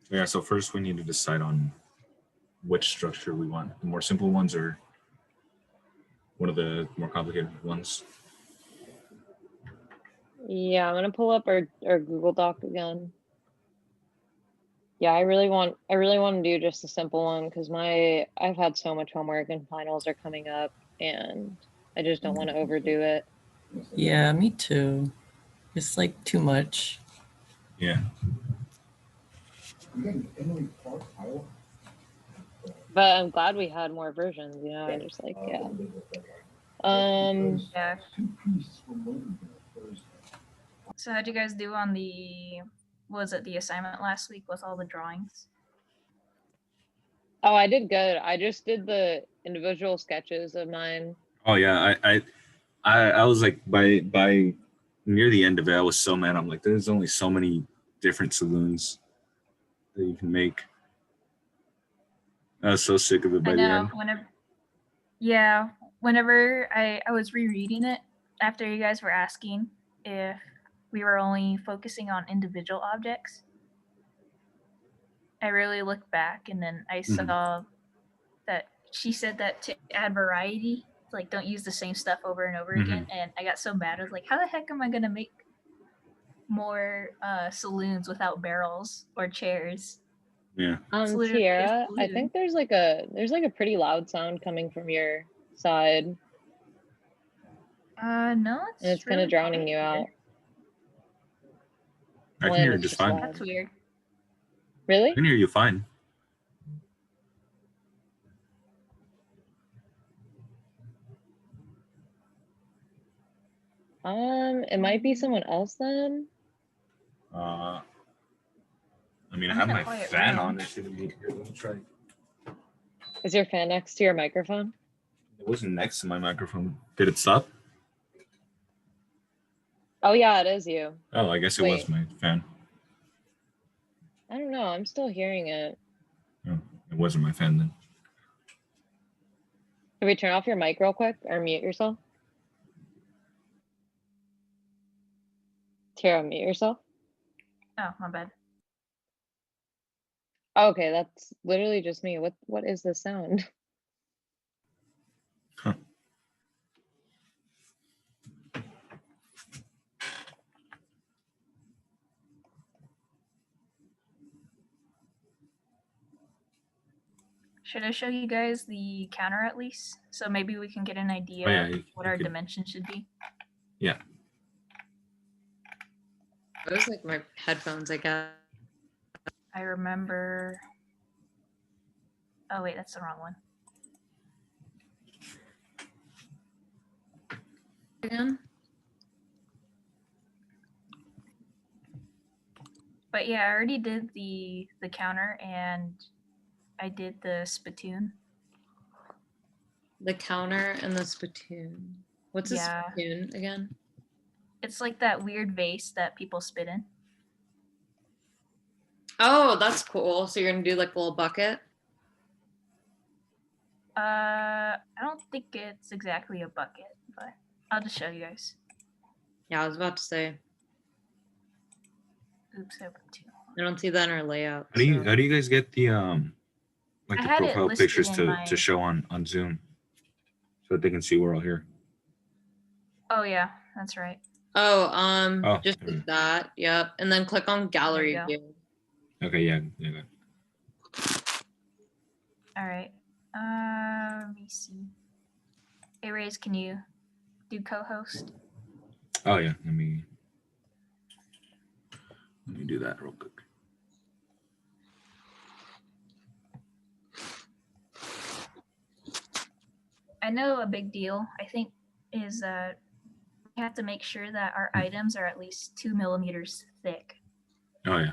Yeah, so first we need to decide on which structure we want, the more simple ones or one of the more complicated ones. Yeah, I'm gonna pull up our Google Doc again. Yeah, I really want to do just a simple one because I've had so much homework and finals are coming up and I just don't want to overdo it. Yeah, me too. It's like too much. Yeah. But I'm glad we had more versions, you know, I just like, yeah. Yeah. So how'd you guys do on the, was it the assignment last week with all the drawings? Oh, I did good. I just did the individual sketches of mine. Oh yeah, I was like by near the end of it, I was so mad. I'm like, there's only so many different saloons that you can make. I was so sick of it by I the know, end. whenever I was rereading it after you guys were asking if we were only focusing on individual objects, I really looked back and then I saw that she said that to add variety, like don't use the same stuff over and over again. And I got so mad. I was like, how the heck am I gonna make more saloons without barrels or chairs? Yeah. Tiara, I think there's like a pretty loud sound coming from your side. No, it's kind of drowning you out. I can hear you just fine. That's weird. Really? I can hear you fine. It might be someone else then. I mean, I have my fan on. It shouldn't be here. Let me try. Is your fan next to your microphone? It wasn't next to my microphone. Did it stop? Oh yeah, it is you. Oh, I guess it was my fan. I don't know. I'm still hearing it. Oh, it wasn't my fan then. Can we turn off your mic real quick or mute yourself? Tara, mute yourself. Oh, my bad. Okay, that's literally just me. What is this sound? Huh. Should I show you guys the counter at least? So maybe we can get an idea of what our dimensions should be. Yeah. It was like my headphones, I guess. I remember. Oh wait, that's the wrong one. Again? But yeah, I already did the counter and I did the spittoon. The counter and the spittoon. What's a spittoon again? It's like that weird vase that people spit in. Oh, that's cool. So you're gonna do like a little bucket? I don't think it's exactly a bucket, but I'll just show you guys. Yeah, I was about to say. Oops, I opened two. I don't see that in our layout. How do you guys get the like the profile pictures to show on Zoom so that they can see we're all here? Oh yeah, that's right. Oh, just like that. Yep. And then click on gallery view. Okay, yeah. All right. Let me see. Hey Raze, can you do co-host? Oh yeah, let me do that real quick. I know a big deal, I think, is that we have to make sure that our items are at least 2 millimeters thick. Oh yeah.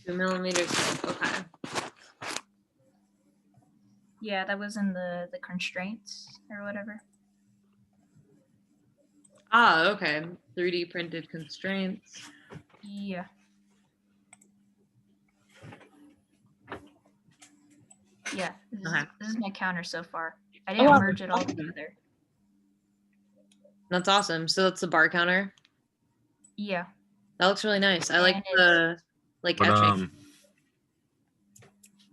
2 millimeters thick, okay. Yeah, that was in the constraints or whatever. Ah, okay. 3D printed constraints. Yeah. Yeah, this is my counter so far. I didn't merge it all together. That's awesome. So that's the bar counter? Yeah. That looks really nice. I like And the like But etching.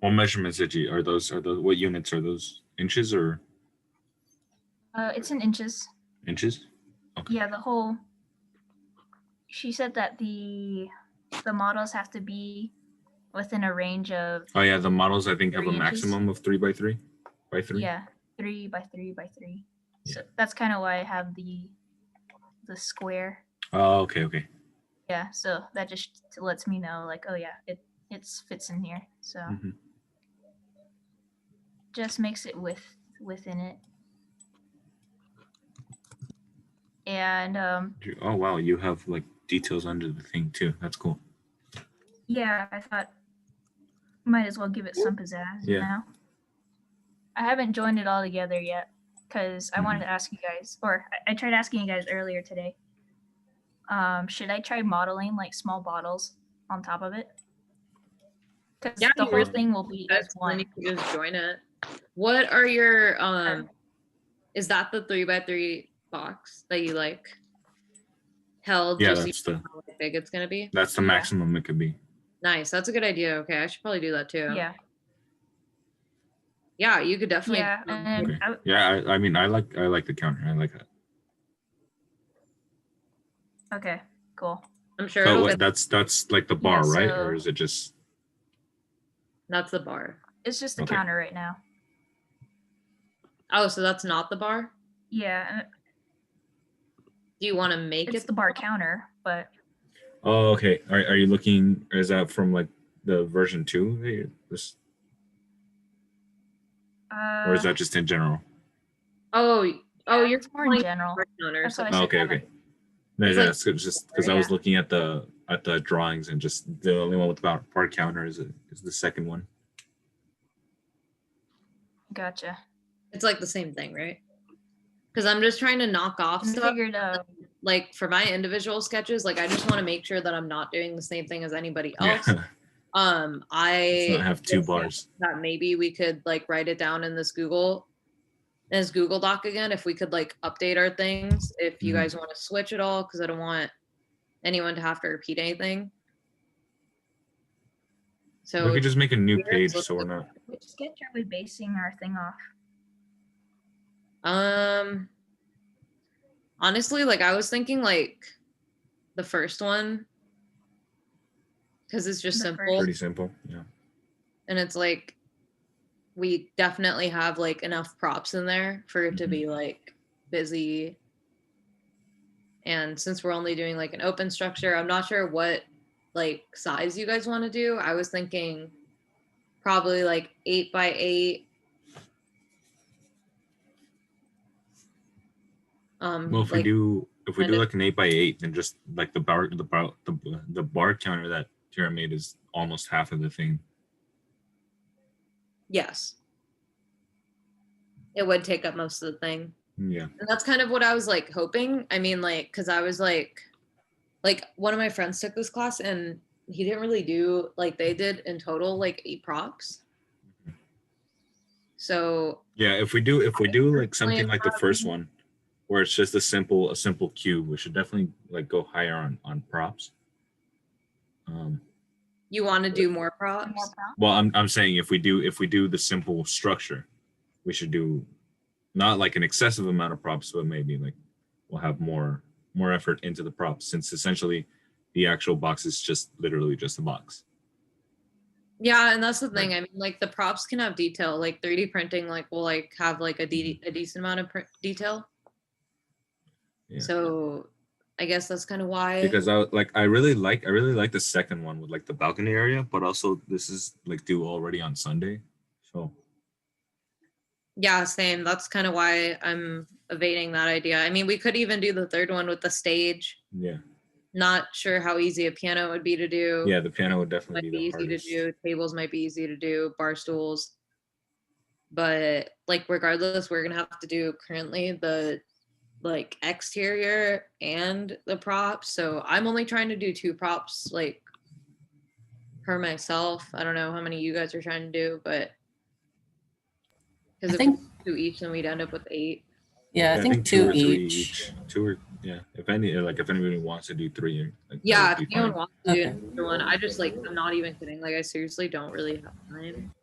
what measurements did you? Are those what units are those? Inches or It's in inches. inches? Okay. Yeah, the whole. She said that the models have to be within a range of Oh yeah, the models I think have a 3 inches. maximum of 3 by 3 by 3. yeah 3 by 3 by 3. Yeah. So that's kind of why I have the square. Oh, okay. Yeah, so that just lets me know like, oh yeah, it fits in here. So Mhm. just makes it within it. And Oh wow, you have like details under the thing too. That's cool. yeah, I thought might as well give it some pizzazz, Yeah. you know? I haven't joined it all together yet because I wanted to ask you guys, or I tried asking you guys earlier today. Should I try modeling like small bottles on top of it? Because Yeah, the you whole really thing will be as Then one. you can just join it. What are your is that the 3 by 3 box that you like held Yeah, just so that's you the know how big it's gonna be? that's the Yeah. maximum it could be. Nice. That's a good idea. Okay, I should probably do that too. Yeah, Yeah, you could definitely yeah, and Okay. Yeah, I mean I like the counter. I like that. Okay. cool. I'm sure So it'll what, get that's like the bar, right? so- Or is it just that's the bar. It's just the Okay. counter right now. Oh, so that's not the bar? Yeah, and Do you want to make it's it the bar counter, but Oh, okay. Are you looking? Is that from like the version 2? This, or is that just in general? Oh, you're it's more in general. bar counter. That's So why I Oh, said okay, that. okay. No, It's yeah, like- it's just because I was Yeah. looking at the drawings and just the only one with the bar counter is the second one. Gotcha. it's like the same thing, right? Because I'm just trying to knock off And I stuff. figured, Like for my individual sketches, like I just want to make sure that I'm not doing the same thing as anybody else. Yeah, let's I not have 2 was thinking bars. that maybe we could like write it down in this Google Doc again if we could like update our things if you Mhm. guys want to switch at all, because I don't want anyone to have to repeat anything. So We could just make a new yours page looks so we're like- not. which sketch are we basing our thing off? honestly, like I was thinking like the first one because it's just The simple. first- Pretty simple. Yeah. And it's like we definitely have like enough props in there for it to be like busy. And since we're only doing like an open structure, I'm not sure what like size you guys want to do. I was thinking probably like 8 by 8. Well, if we like, do kind of- like an 8 by 8, then just like the bar counter that Tara made is almost half of the thing. yes, it would take up most of the thing. Yeah. And that's kind of what I was like hoping. I mean, like, because I was like one of my friends took this class and he didn't really do like they did in total like 8 props. So Yeah, if we do like something Personally, like the first one, where it's just a simple cube, we should definitely like go higher on props. you want to do more props? More props? Well, I'm saying if we do the simple structure, we should do not like an excessive amount of props, but maybe like we'll have more effort into the props, since essentially the actual box is just literally just a box. Yeah, and that's the thing. I mean, like the props can have detail. Like 3D printing, like will like have like a decent amount of detail. Yeah. So I guess that's kind of why. Because I really like the second one with like the balcony area, but also this is like due already on Sunday, so Yeah, same. That's kind of why I'm evading that idea. I mean, we could even do the third one with the stage. yeah. Not sure how easy a piano would be to do. Yeah, the piano would Might definitely be be the easy hardest. to do. Tables might be easy to do. Bar stools. But like regardless, we're gonna have to do currently the like exterior and the props. So I'm only trying to do 2 props like per myself. I don't know how many you guys are trying to do, but I because if think we do each, then we'd end up with 8. Yeah, I think two two or three each. Two or yeah. If anybody wants to do three, like, that Yeah, would if be anyone fine. wants to do Okay. another one, I just like I'm not even kidding. Like I seriously don't really have time.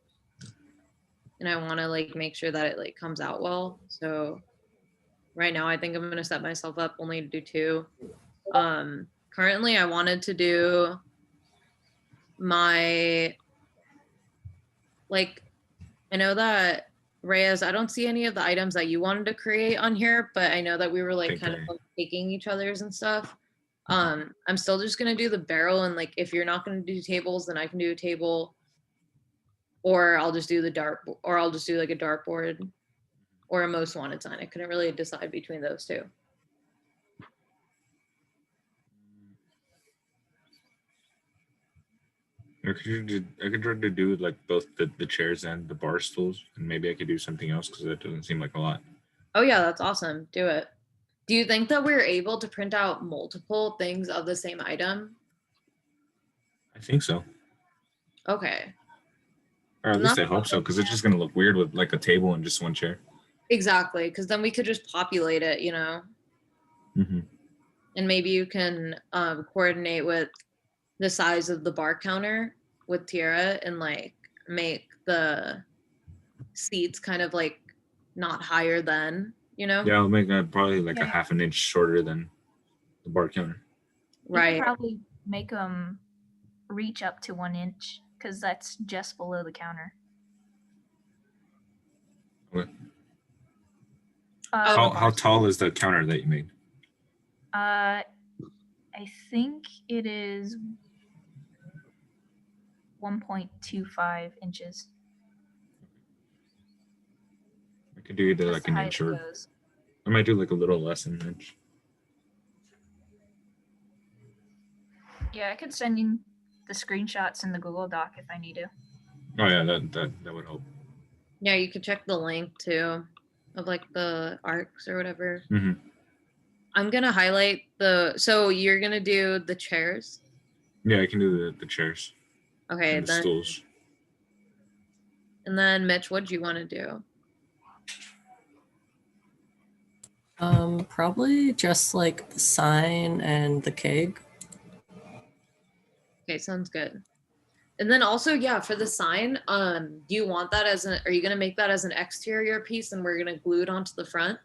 And I want to like make sure that it like comes out well. So right now I think I'm gonna set myself up only to do two. Currently I wanted to do my like I know that Reyes, I don't see any of the items that you wanted to create on here, but I know that we were like think kind of I- like taking each other's and stuff. I'm still just gonna do the barrel and like if you're not gonna do tables, then I can do a table. Or I'll just do the or I'll just do like a dartboard or a most wanted sign. I couldn't really decide between those two. I could try to do like both the chairs and the bar stools, and maybe I could do something else because that doesn't seem like a lot. Oh yeah, that's awesome. Do it. Do you think that we're able to print out multiple things of the same item? I think so, Okay. or at I'm least I not- hope so, because it's just gonna look weird with like a table and just one chair. Exactly, because then we could just populate it, you know, Mm-hmm. and maybe you can coordinate with the size of the bar counter with Tierra and like make the seats kind of like not higher than, you know? Yeah, I'll make that probably like a Yeah. half an inch shorter than the bar counter. You could Right. probably make them reach up to 1 inch because that's just below the counter. Okay. Oh, How The how bar tall is the counter that you made? I think it is 1.25 inches. I could do either That's like the an highest inch it or goes. I might do like a little less than an inch. Yeah, I could send you the screenshots in the Google Doc if I need to. Oh yeah, that would help. Yeah, you could check the link too of like the arcs or whatever. Mhm. I'm gonna highlight so you're gonna do the chairs. Yeah, I can do the chairs Okay, and the then stools. and then Mitch, what do you want to do? Probably just like the sign and the keg. Okay, sounds good. And then also, yeah, for the sign, do you want that as are you gonna make that as an exterior piece and we're gonna glue it onto the front?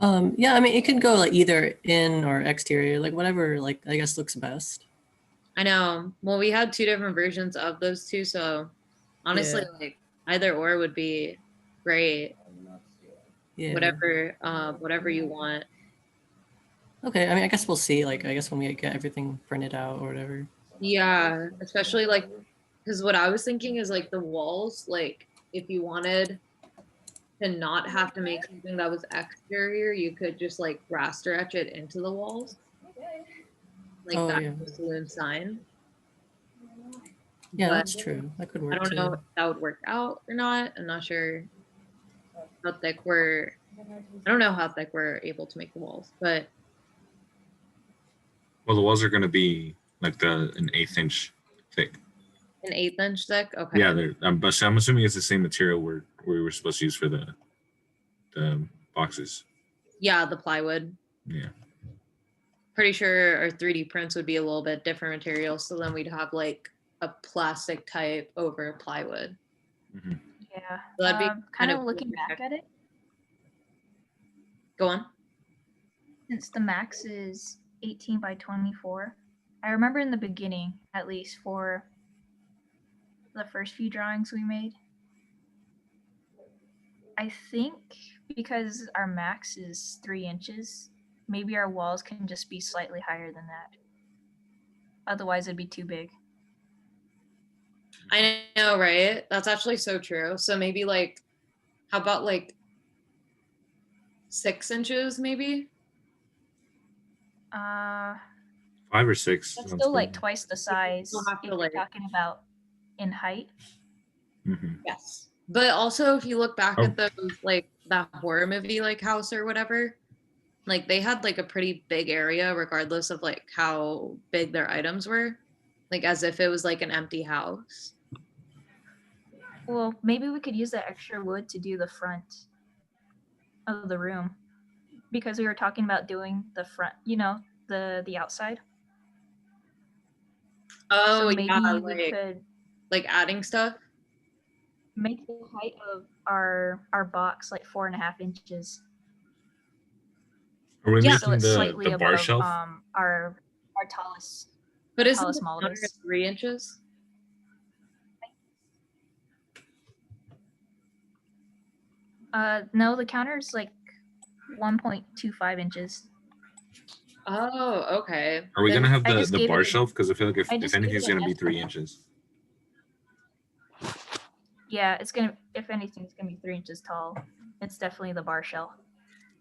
Yeah, I mean it can go like either in or exterior, like whatever like I guess looks best. I know. Well, we had two different versions of those two, so honestly, Yeah. like either or would be great. Yeah. Whatever you want. Okay, I mean I guess we'll see. Like I guess when we get everything printed out or whatever. Yeah, especially like because what I was thinking is like the walls, like if you wanted to not have to make something that was exterior, you could just like raster etch it into the walls. Like Oh, that yeah. saloon sign. Yeah, But that's true. That could work I don't too. know if that would work out or not. I'm not sure how thick I don't know how thick we're able to make the walls, but Well, the walls are gonna be like an 1/8 inch thick. an 1/8 inch thick. Okay. Yeah, but I'm assuming it's the same material we were supposed to use for the boxes. Yeah, the plywood. Yeah. Pretty sure our 3D prints would be a little bit different material. So then we'd have like a plastic type over plywood. Mhm. Yeah. So that'd be kind kind of of looking cool. back at it, Go on. since the max is 18 by 24, I remember in the beginning, at least for the first few drawings we made, I think because our max is 3 inches, maybe our walls can just be slightly higher than that. Otherwise, it'd be too big. I know, right? That's actually so true. So maybe like, how about like 6 inches, maybe? 5 or 6. That's sounds still like good. twice the size We'll have if to, you're like- talking about in height. Mhm. Yes. But also, if you look back Oh. at those, like that horror movie, like House or whatever, like they had like a pretty big area, regardless of like how big their items were, like as if it was like an empty house. Well, maybe we could use that extra wood to do the front. of the room because we were talking about doing the front, you know, the outside. Oh So yeah, maybe we could like adding stuff. make the height of our box like 4.5 inches. Are we Yeah. So making it's the slightly bar above shelf? our tallest But isn't tallest the counter molders. 3 inches? No, the counter's like 1.25 inches. Oh, okay. Are we Then- gonna have I the just gave bar it a- shelf? Because I feel like I if just anything, gave it's it an gonna be 3 estimate. inches. Yeah, it's gonna, if anything, it's gonna be 3 inches tall. It's definitely the bar shelf.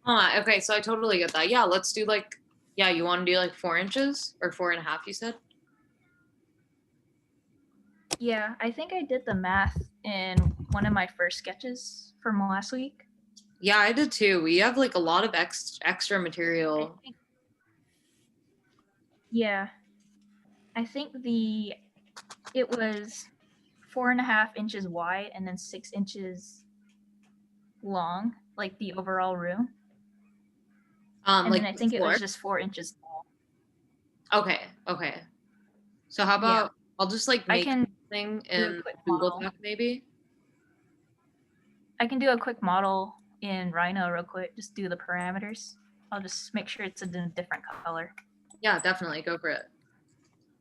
Okay, so I totally get that. Yeah, let's do like, yeah, you want to do like 4 inches or 4.5, you said? Yeah, I think I did the math in one of my first sketches from last week. Yeah, I did too. We have like a lot of extra I material. think, yeah, I think it was 4.5 inches wide and then 6 inches long, like the overall room. And Like then I the think it floor? was just 4 inches tall. Okay. So how about I'll just like I make can something do a in quick Google model. Doc maybe. I can do a quick model in Rhino real quick. Just do the parameters. I'll just make sure it's a different color. Yeah, definitely go for it.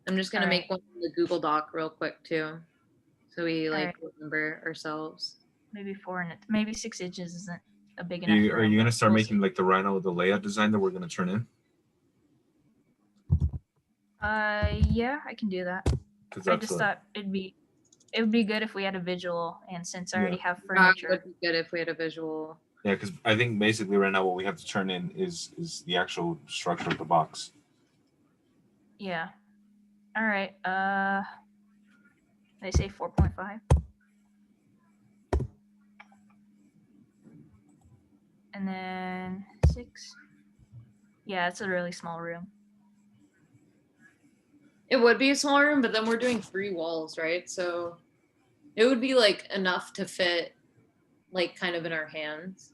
I'm just gonna make one in the Google Doc real quick too, so we like remember ourselves. Maybe maybe 6 inches isn't a big Are enough. you, are room, you gonna but start we'll making see. like the Rhino the layout design that we're gonna turn in? Yeah, I can do that. Because I that's just what, thought it would be good if we had a visual, and since I Yeah. already have It furniture, would be good if we had a visual. yeah. Because I think basically right now what we have to turn in is the actual structure of the box. yeah. All right. They say 4.5. And then 6. Yeah, it's a really small room. It would be a small room, but then we're doing 3 walls, right? So it would be like enough to fit like kind of in our hands.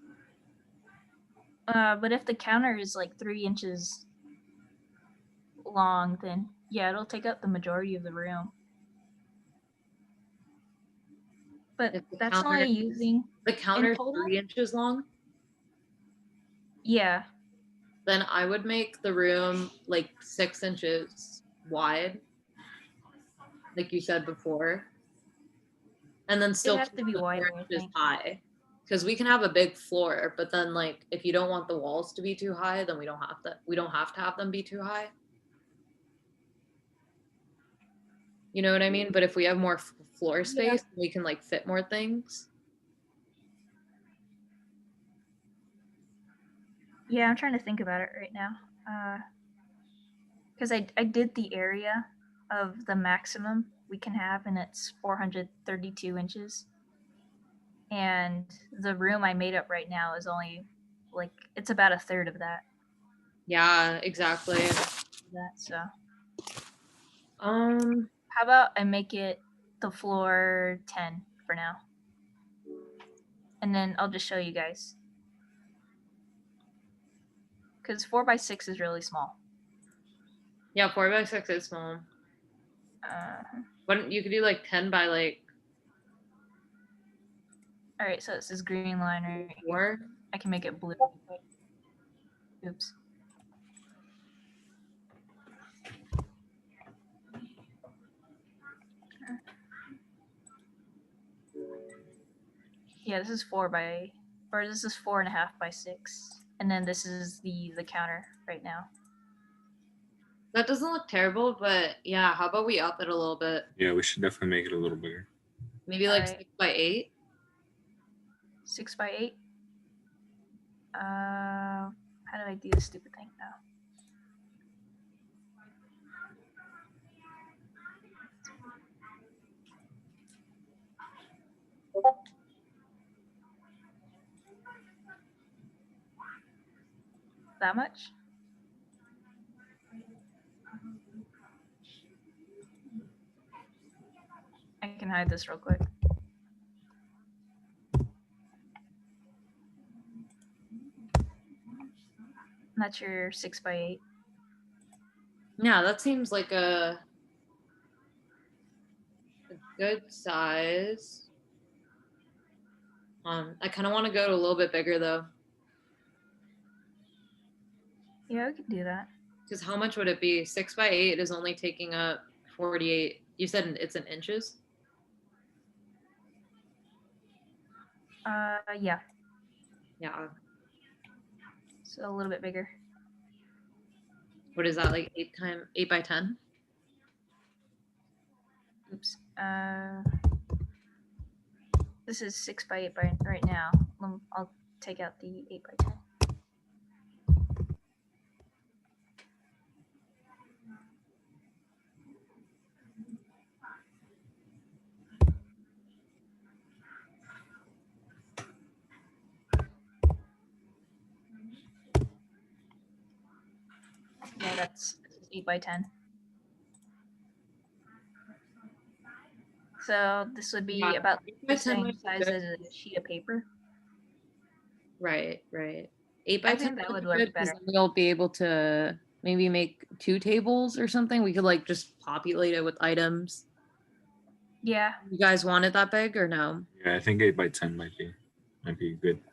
But if the counter is like 3 inches long, then yeah, it'll take up the majority of the room. But If the that's counter only is- using, The counter is total? 3 inches long. yeah, Then I would make the room like 6 inches wide, like you said before, and then still have keep to be the 4 wider, I inches think. high. Because we can have a big floor, but then like if you don't want the walls to be too high, then we don't have to. We don't have to have them be too high. You know what I mean? But if we have more floor space, we can like fit more things. Yeah, I'm trying to think about it right now. Because I did the area of the maximum we can have, and it's 432 inches. And the room I made up right now is only like, it's about a third of that. Yeah, exactly. So Um, how about I make it the floor 10 for now, and then I'll just show you guys. Because 4x6 is really small. yeah, 4x6 is small. What you could do like 10 by like All right, so this is green line right here. 4. I can make it blue. Oops. Yeah, this is 4.5 by 6, and then this is the counter right now. That doesn't look terrible, but yeah, how about we up it a little bit? Yeah, we should definitely make it a little bigger. Maybe like Alright. 6 by 8. 6 by 8. How do I do this stupid thing now? That much? I can hide this real quick. That's your 6x8. Yeah, that seems like a good size. I kind of want to go to a little bit bigger though, Yeah, we can do that. because how much would it be? 6x8 is only taking up 48. You said it's in inches. Yeah, Yeah. so a little bit bigger. What is that, like 8 by 10? Oops. This is 6x8 by right now. I'll take out the 8x10. Yeah, that's 8x10. So this would be Yeah, about 8 by the 10 same might be size good. as a sheet of paper. Right. 8 by I 10 think that might would be work good, 'cause better. then we'll be able to maybe make 2 tables or something. We could like just populate it with items. Yeah, You guys want it that big or no? Yeah, I think 8 by 10 might be good.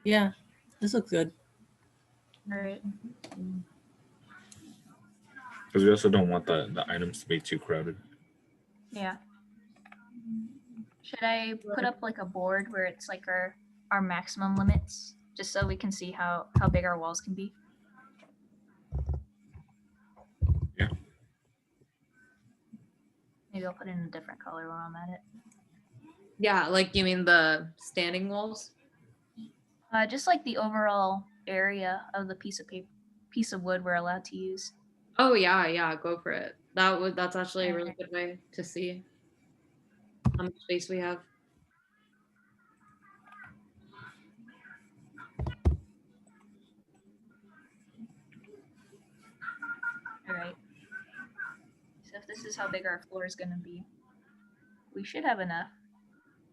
Yeah, this looks good. all right. Because we also don't want the items to be too crowded. Yeah. Should I put up like a board where it's like our maximum limits, just so we can see how big our walls can be? Yeah. Maybe I'll put it in a different color while I'm at it. Yeah, like you mean the standing walls? Just like the overall area of the piece of wood we're allowed to use. Oh yeah, go for it. That's actually a really Alright. good way to see how much space we have. All right. So if this is how big our floor is gonna be, we should have enough.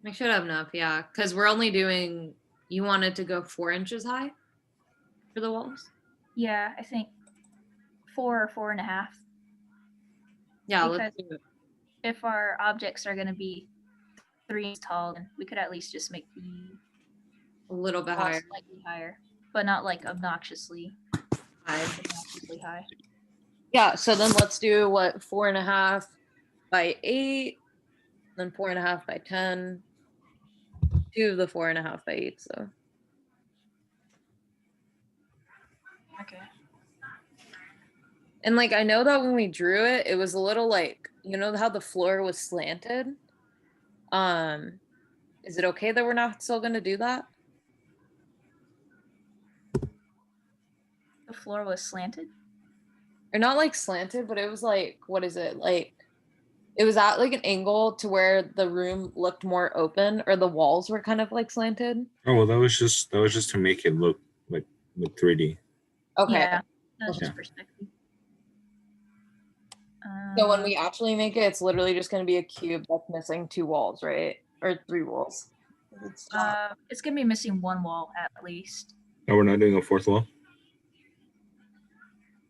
We should have enough, yeah. Because we're only doing, you wanted to go 4 inches high for the walls? Yeah, I think 4 or 4.5. Yeah, let's Because- do it. If our objects are gonna be 3 inches tall, then we could at least just make the A little bit wall higher. slightly higher, but not like obnoxiously High. high. Yeah, so then let's do what, 4.5 by 8, then 4.5 by 10. 2 of the 4.5 by 8, so. Okay. And like I know that when we drew it, it was a little like, you know how the floor was slanted? Is it okay that we're not still gonna do that? The floor was slanted. Or not like slanted, but it was like, what is it? Like it was at like an angle to where the room looked more open, or the walls were kind of like slanted. Oh well, that was just to make it look 3D. Okay. Yeah, that's Okay. just perspective. So when we actually make it, it's literally just gonna be a cube that's missing 2 walls, right? Or 3 walls. It's gonna be missing 1 wall at least. No, we're not doing a 4th wall.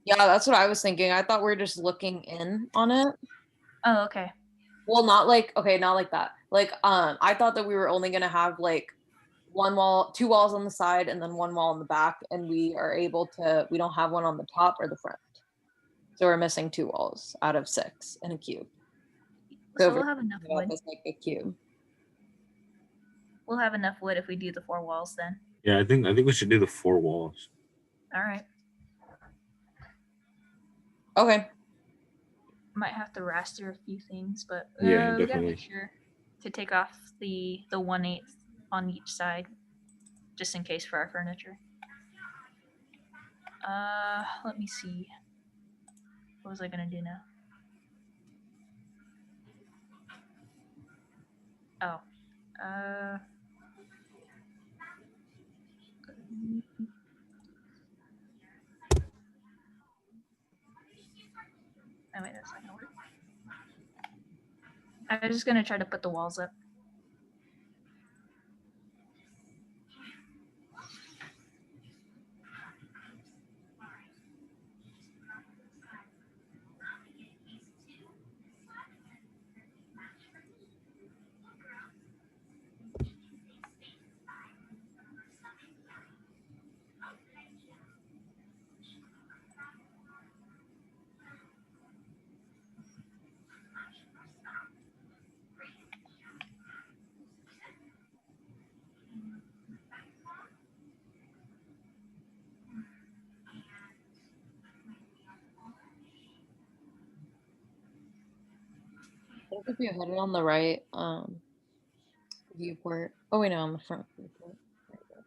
Yeah, that's what I was thinking. I thought we were just looking in on it. Oh, okay. Well, not like, okay, not like that. Like, I thought that we were only gonna have like 1 wall, 2 walls on the side, and then 1 wall in the back, and we are able to. We don't have one on the top or the front, so we're missing 2 walls out of 6 in a cube. So we'll have enough wood. It's like a cube. We'll have enough wood if we do the 4 walls then. Yeah, I think we should do the 4 walls. All right. Okay. Might have to raster a few things, but Yeah, we gotta definitely. make sure to take off the 1/8 on each side, just in case for our furniture. Let me see. What was I gonna do now? Oh, oh wait, that's not gonna work. I was just gonna try to put the walls up. If you're headed on the right, viewport. Oh wait, no, on the front viewport. There you go.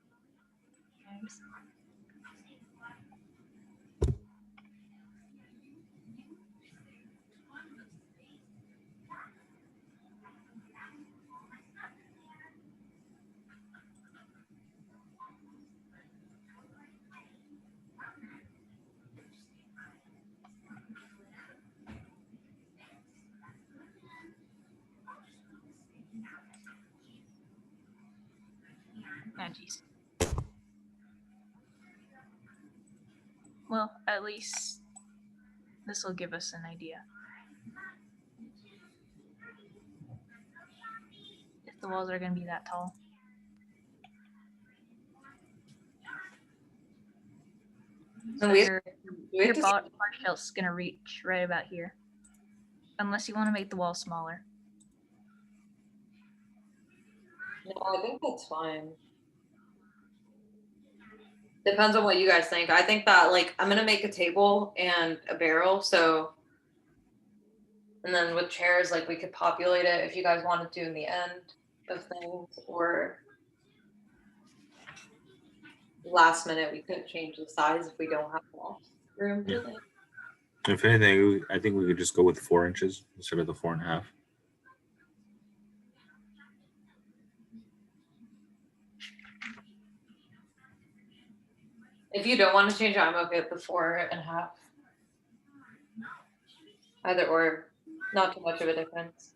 Oh, jeez. Well, at least this will give us an idea. If the walls are going to be that tall. So And we your we have to bar shelf's going to reach right about here. Unless you want to make the wall smaller. No, I think that's fine. Depends on what you guys think. I think that like I'm gonna make a table and a barrel, so and then with chairs, like we could populate it if you guys wanted to in the end of things, or last minute we could change the size if we don't have enough room. Yeah. If anything, I think we could just go with 4 inches instead of the 4.5. If you don't want to change it, I'm okay with the 4.5. Either or, not too much of a difference.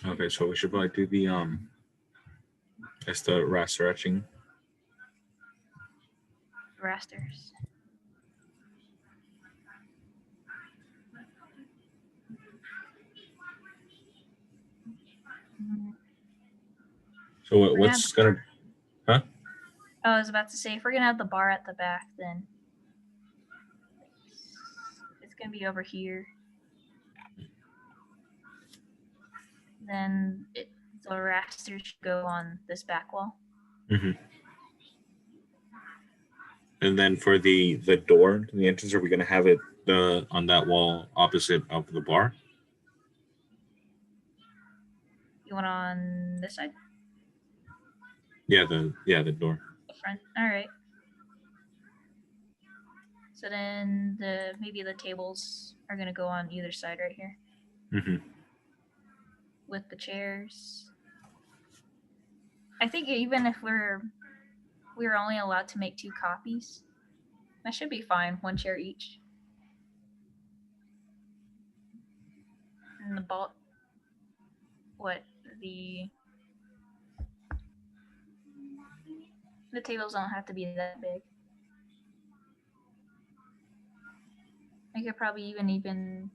Okay, so we should probably do the that's the raster etching. Rasters. So what's gonna? Oh, I was about to say, if we're gonna have the bar at the back, then it's gonna be over here. Then the raster should go on this back wall. Mm-hmm. And then for the door to the entrance, are we gonna have it on that wall opposite of the bar? You want on this side? Yeah, the door. The front. All right. So then maybe the tables are gonna go on either side right here Mm-hmm. with the chairs. I think even if we were only allowed to make 2 copies, that should be fine. 1 chair each. And the ball. What the tables don't have to be that big. It could probably even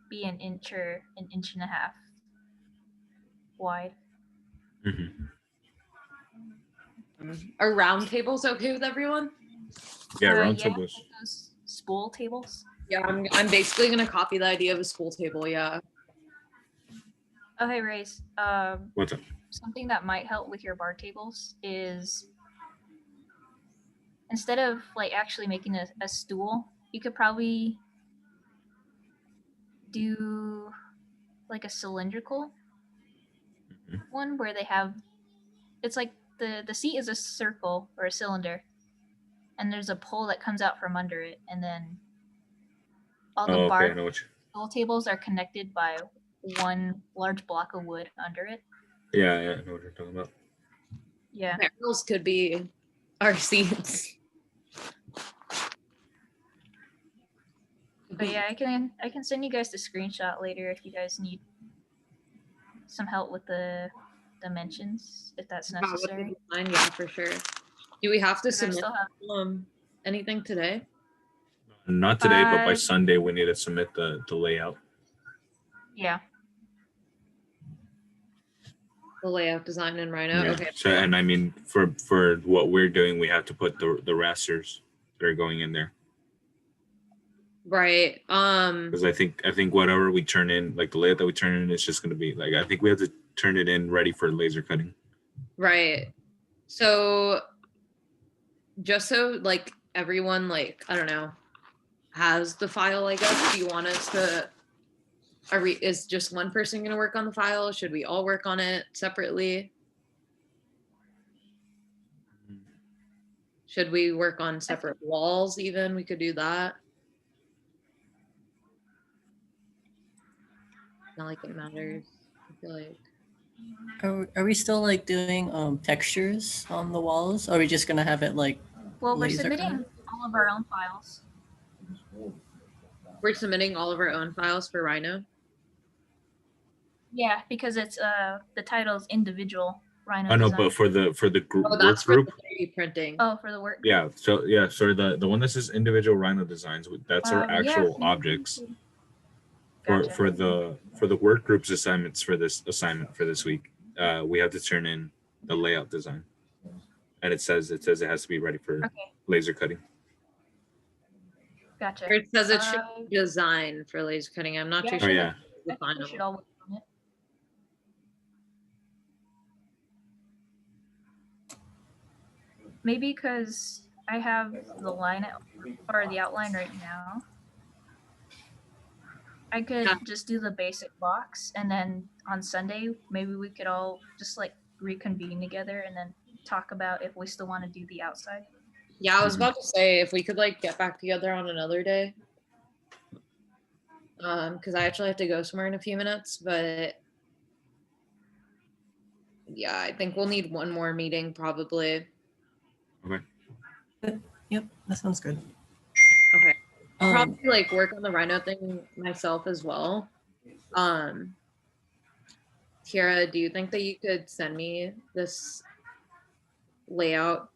be an inch or an inch and a half wide. Mm-hmm. Are round tables okay with everyone? Yeah, round yeah, tables. like those spool tables. Yeah, I'm basically gonna copy the idea of a spool table. Yeah. Oh, hey, Race. What's up? Something that might help with your bar tables is instead of like actually making a stool, you could probably do like a cylindrical one where they have it's like the seat is a circle or a cylinder, and there's a pole that comes out from under it, and then all the Oh, okay, I bar know what stool tables are connected by one large block of wood under it. yeah, I know what you're talking about. Yeah. Barrels could be our seats. But yeah, I can send you guys the screenshot later if you guys need some help with the dimensions if that's With the necessary. design, yeah, for sure. Do we have to 'Cause I submit still have anything today? Not today, but by By- Sunday we need to submit the layout. yeah. The layout design in Rhino. Yeah. Okay. So, and I mean, for what we're doing, we have to put the rasters that are going in there. Right. Because I think whatever we turn in, like the layout that we turn in, is just going to be like, I think we have to turn it in ready for laser cutting. Right. So just so like everyone, like, I don't know, has the file, I guess, do you want us to, is just one person going to work on the file? Should we all work on it separately? Should we work on separate walls even? We could do that. Not like it matters. I feel like. Are we still like doing textures on the walls? Or are we just gonna have it like Well, we're laser submitting cut? all of our own files. We're submitting all of our own files for Rhino. Yeah, because it's the title is individual Rhino I know, design. but for the group Oh, work that's for group, the 3D printing. Oh, for the work. yeah. So the one that says individual Rhino designs, that's our Yeah, actual we objects. Gotcha. For the work groups assignments for this assignment for this week, we have to turn in the layout design, and it says it has to be ready for Okay, laser cutting. gotcha. Or it says it should Uh, be design for laser cutting. I'm not yeah, too I sure. Oh think yeah, The I think we final. should all work on it. Maybe because I have the line or the outline right now. I could Yeah. just do the basic box, and then on Sunday maybe we could all just like reconvene together and then talk about if we still want to do the outside. Yeah, I was Mhm. about to say if we could like get back together on another day. Because I actually have to go somewhere in a few minutes, but yeah, I think we'll need one more meeting probably. Yep, that sounds good. Okay. I'll Um, probably like work on the Rhino thing myself as well. Tiara, do you think that you could send me this layout?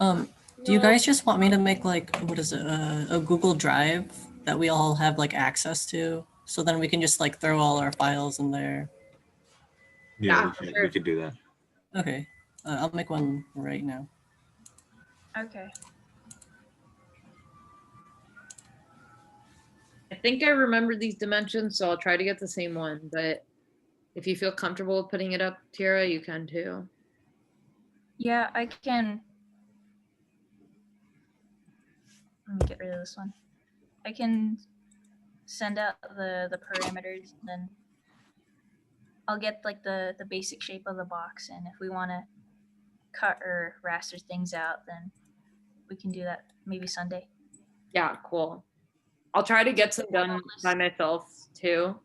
do you guys just want me to make like what is it, a Google Drive that we all have like access to, so then we can just like throw all our files in there? Yeah, we for can, sure. we could do that. Okay, I'll make one right now. Okay. I think I remember these dimensions, so I'll try to get the same one. But if you feel comfortable with putting it up, Tiara, you can too. Yeah, I can. Let me get rid of this one. I can send out the parameters, and then I'll get like the basic shape of the box, and if we want to cut or raster things out, then we can do that maybe Sunday. Yeah, cool. I'll try to get some done by myself too.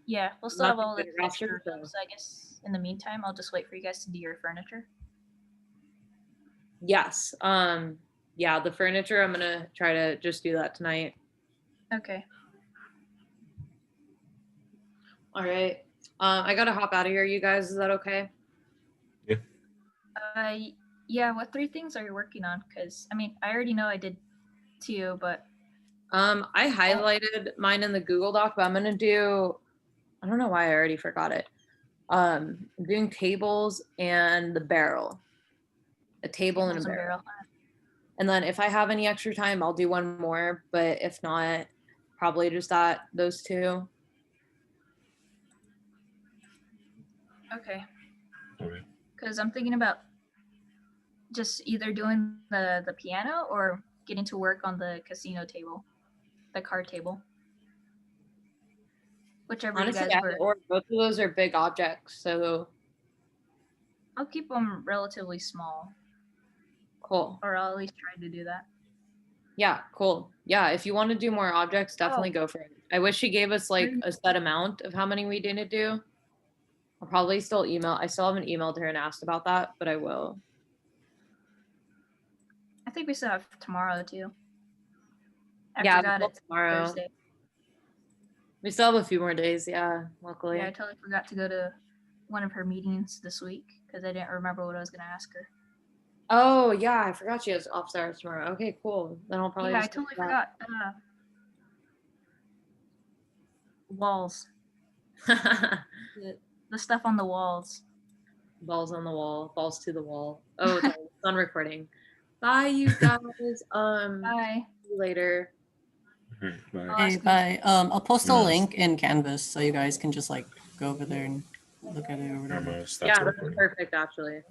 Yeah, we'll still Not have all the the big raster, texture so- stuff, so I guess in the meantime, I'll just wait for you guys to do your furniture. Yes. Yeah, the furniture, I'm gonna try to just do that tonight. Okay. All right. I gotta hop out of here, you guys. Is that okay? Yeah, what 3 things are you working on? Because, I mean, I already know I did 2, but I highlighted mine in the Google Doc, but I'm gonna do, I don't know why I already forgot it. I'm doing tables and the barrel. A table and a tables and barrel. barrel. And then if I have any extra time, I'll do one more. But if not, probably just those 2. Okay. Okay. Because I'm thinking about just either doing the piano or getting to work on the casino table, the card table. Whichever Honestly, you guys either were. or both of those are big objects. So I'll keep them relatively small, cool. or I'll at least try to do that. Yeah, cool. Yeah, if you want to do more objects, definitely go for it. I wish she gave us like a set amount of how many we didn't do. I'll probably still email. I still haven't emailed her and asked about that, but I will. I think we still have tomorrow too. I Yeah, forgot until it's tomorrow. Thursday. We still have a few more days. Yeah, luckily. Yeah, I totally forgot to go to one of her meetings this week because I didn't remember what I was gonna ask her. Oh yeah, I forgot she has office hours tomorrow. Okay, cool. Then I'll probably Yeah, I just do totally that. forgot. Walls. The stuff on the walls. Balls on the wall, balls to the wall. Oh, it's on recording. Bye, you guys. Bye. See you later. All right, bye. Oh, Hey, good. bye. I'll post a No. link in Canvas so you guys can just like go over there and look at it or I'm whatever. gonna stop Yeah, the that's recording. perfect actually.